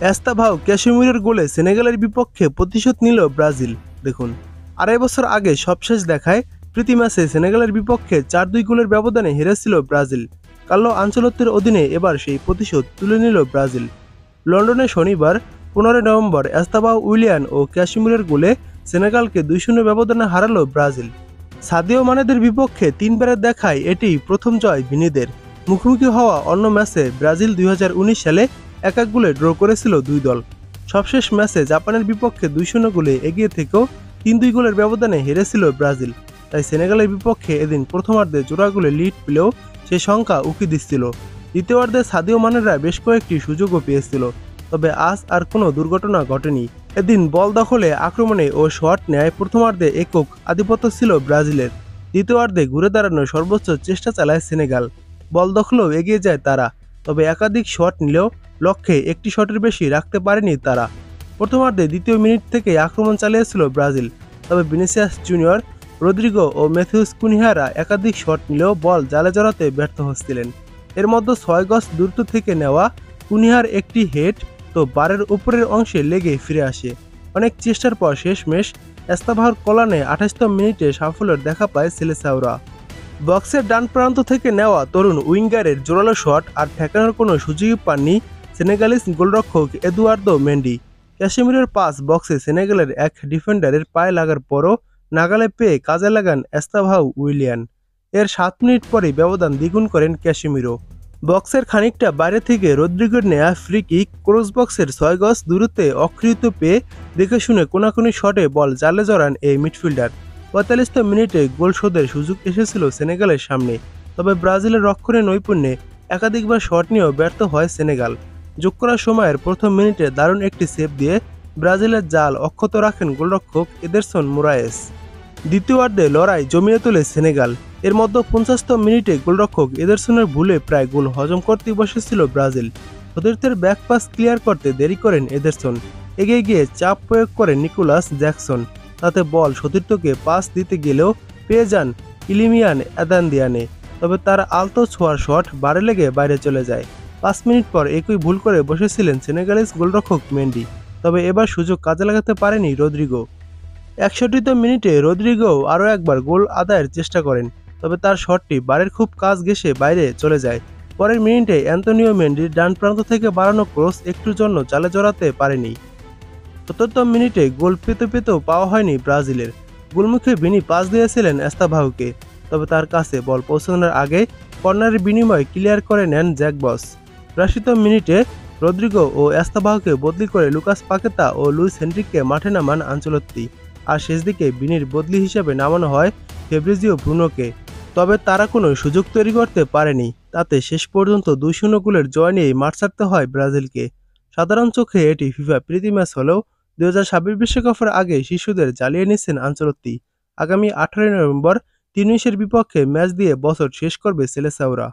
এস্তাভাও ক্যাসিমিরোর গোলে সেনেগালের বিপক্ষে প্রতিশোধ নিল ব্রাজিল। দেখুন, 2.5 বছর আগে সবশেষ দেখায় প্রীতি ম্যাচে সেনেগালের বিপক্ষে 4-2 গোলের ব্যবধানে হেরেছিল ব্রাজিল। কার্লো আনচেলত্তির অধীনে এবার সেই প্রতিশোধ তুলে নিল ব্রাজিল। লন্ডনে শনিবার 15 নভেম্বর এস্তাভাও উইলিয়ান ও ক্যাসিমিরোর গোলে সেনেগালকে 2-0 ব্যবধানে হারালো ব্রাজিল। সাদিও মানেদের বিপক্ষে 3বারের দেখায় এটি প্রথম জয় ভিনিদের। মুখোমুখি হওয়া অন্য ম্যাচে ব্রাজিল 2019 সালে 1-1 গোলে ড্র করেছিল দুই দল। সবশেষ ম্যাচে জাপানের বিপক্ষে 2-0 গোলে এগিয়ে থেকেও 3-2 গোলের ব্যবধানে হেরেছিল ব্রাজিল। তাই সেনেগালের বিপক্ষে এদিন প্রথমার্ধে জোড়া গোলে লিড পেলেও সে সংখ্যা উকি দিচ্ছিল। দ্বিতীয়ার্ধে সাদিও মানেরা বেশ কয়েকটি সুযোগও পেয়েছিল, তবে আজ আর কোনো দুর্ঘটনা ঘটেনি। এদিন বল দখলে, আক্রমণে ও শট নেয় প্রথমার্ধে একক আধিপত্য ছিল ব্রাজিলের। দ্বিতীয়ার্ধে ঘুরে দাঁড়ানোর সর্বোচ্চ চেষ্টা চালায় সেনেগাল। বল দখলেও এগিয়ে যায় তারা, তবে একাধিক শট নিলেও লক্ষ্যে একটি শটের বেশি রাখতে পারেনি তারা। প্রথমার্ধে দ্বিতীয় মিনিট থেকে আক্রমণ চালিয়েছিল ব্রাজিল, তবে ভিনিসিয়াস জুনিয়র, রদ্রিগো ও ম্যাথিউস কুনিহারা একাধিক শট নিলেও বল জালে জড়াতে ব্যর্থ হচ্ছিলেন। এর মধ্যে 6 গজ দূরত্ব থেকে নেওয়া কুনিহার একটি হেড তো বারের উপরের অংশে লেগে ফিরে আসে। অনেক চেষ্টার পর শেষমেশ এস্তাভাওর কলানে 28তম মিনিটে সাফল্যের দেখা পায় সেলেসাওরা। বক্সের ডান প্রান্ত থেকে নেওয়া তরুণ উইঙ্গারের জোরালো শট আর ঠেকানোর কোনো সুযোগই পাননি সেনেগালিস গোলরক্ষক এদুয়ার্দো মেন্ডি। ক্যাসিমিরোর পাস বক্সে সেনেগালের এক ডিফেন্ডারের পায়ে লাগার পরও নাগালে পেয়ে কাজে লাগান এস্তাভাও উইলিয়ান। এর 7 মিনিট পরে ব্যবধান দ্বিগুণ করেন ক্যাসিমিরো। বক্সের খানিকটা বাইরে থেকে রদ্রিগোর নেয়া ফ্রি কিক ক্রস বক্সের 6 গজ দূরত্বে অকৃত পেয়ে দেখে শুনে কোনাকুনি শটে বল জালে জড়ান এই মিডফিল্ডার। 45তম মিনিটে গোল শোধের সুযোগ এসেছিল সেনেগালের সামনে, তবে ব্রাজিলের রক্ষণে নৈপুণ্যে একাধিকবার শট নিয়েও ব্যর্থ হয় সেনেগাল। যোগ করা সময়ের প্রথম মিনিটে দারুণ একটি সেভ দিয়ে ব্রাজিলের জাল অক্ষত রাখেন গোলরক্ষক এদেরসন মোরায়েস। দ্বিতীয়ার্ধে লড়াই জমিয়ে তোলে সেনেগাল। এর মধ্যে 50তম মিনিটে গোলরক্ষক এদেরসনের ভুলে প্রায় গোল হজম করতে বসেছিল ব্রাজিল। সতীর্থের ব্যাক পাস ক্লিয়ার করতে দেরি করেন এদেরসন। এগিয়ে গিয়ে চাপ প্রয়োগ করেন নিকোলাস জ্যাকসন। তাতে বল সতীর্থকে পাস দিতে গেলেও পেয়ে যান ইলিমিয়ান এদানদিয়ানে, তবে তার আলতো ছোঁয়ার শট বারে লেগে বাইরে চলে যায়। 5 মিনিট পর একই ভুল করে বসেছিলেন সেনেগালিস গোলরক্ষক মেন্ডি, তবে এবার সুযোগ কাজে লাগাতে পারেনি রদ্রিগো। 61তম মিনিটে রদ্রিগো আরও একবার গোল আদায়ের চেষ্টা করেন, তবে তার শটটি বারের খুব কাছ ঘেঁষে বাইরে চলে যায়। পরের মিনিটে অ্যান্তোনিও মেন্ডির ডান প্রান্ত থেকে বাড়ানো ক্রস একটুর জন্য জালে জড়াতে পারেনি। 70তম মিনিটে গোল পেতেও পাওয়া হয়নি ব্রাজিলের। গোলমুখে ভিনি পাস দিয়েছিলেন এস্তাভাওকে, তবে তার কাছে বল পৌঁছানোর আগে কর্নারের বিনিময়ে ক্লিয়ার করে নেন জ্যাকবস। 82তম মিনিটে রদ্রিগো ও এস্তাভাওকে বদলি করে লুকাস পাকেতা ও লুইস হেনরিককে মাঠে নামান আনচেলত্তি। আর শেষ দিকে ভিনির বদলি হিসেবে নামানো হয় ফেব্রিজিও ব্রুনোকে, তবে তারা কোনো সুযোগ তৈরি করতে পারেনি। তাতে শেষ পর্যন্ত 2-0 গোলের জয় নিয়েই মাঠ ছাড়তে হয় ব্রাজিলকে। সাধারণ চোখে এটি ফিফা প্রীতি ম্যাচ হলেও 2026 বিশ্বকাপের আগে শিশুদের জ্বালিয়ে নিচ্ছেন আনচেলত্তি। আগামী 18 নভেম্বর তিউনিসের বিপক্ষে ম্যাচ দিয়ে বছর শেষ করবে সেলেসাওরা।